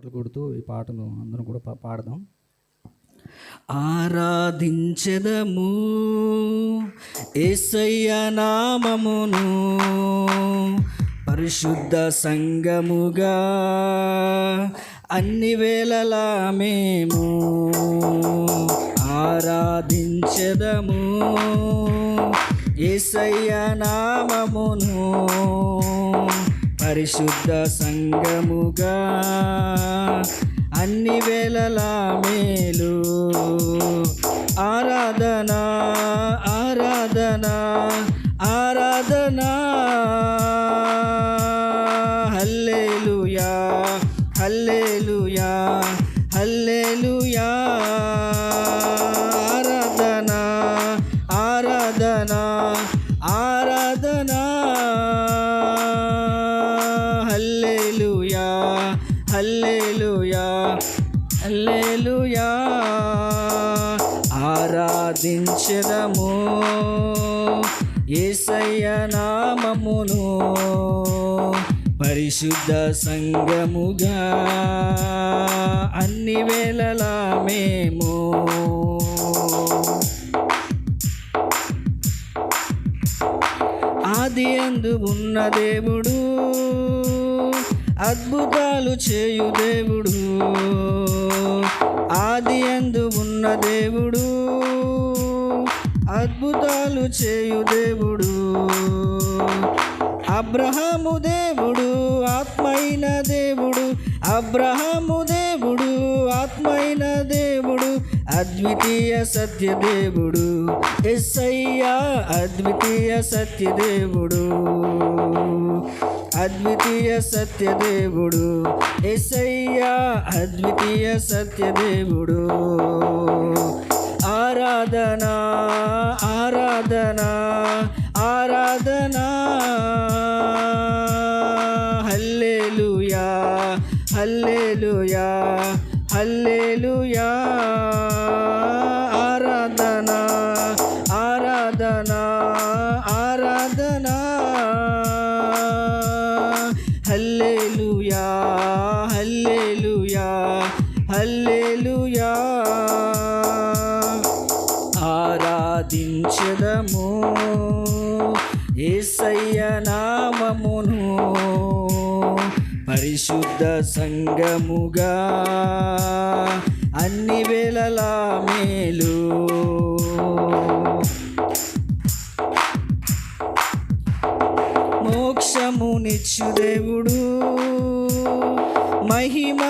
పాటలు కొడుతూ ఈ పాటను అందరం కూడా పాడదాం. ఆరాధించెదము యేసయ్య నామమును పరిశుద్ధ సంఘముగా అన్ని వేళలా మేము ఆరాధించెదము యేసయ్య నామమును పరిశుద్ధ సంఘముగా అన్ని వేళలా మేలు. ఆరాధన ఆరాధన ఆరాధన హల్లెలూయా హల్లెలూయా హల్లెలూయా. ఆరాధన ఆరాధన ఆరాధన హల్లెలూయా హల్లెలూయా హల్లెలూయా. ఆరాధించెదము యేసయ్య నామమును పరిశుద్ధ సంఘముగా అన్ని వేళలా మేము ఆదియందు ఉన్న దేవుడు అద్భుతాలు చేయు దేవుడు. ఆదియందు ఉన్న దేవుడు అద్భుతాలు చేయు దేవుడు. అబ్రహాము దేవుడు ఆత్మైన దేవుడు. అబ్రహాము దేవుడు ఆత్మైన దేవుడు. అద్వితీయ సత్యదేవుడు యేసయ్యా అద్వితీయ సత్యదేవుడు. అద్వితీయ సత్యదేవుడు యేసయ్యా అద్వితీయ సత్యదేవుడు. ఆరాధన ఆరాధన ఆరాధన హల్లెలూయా హల్లెలూయా హల్లెలూయా. ఆరాధన ఆరాధన ఆరాధన హల్లెలూయా హల్లెలూయా హల్లెలూయా. ఆరాధించెదము యేసయ్య నామమును పరిశుద్ధ సంఘముగా అన్ని వేళలా మేలు. మోక్షమునిచ్చు దేవుడు మహిమ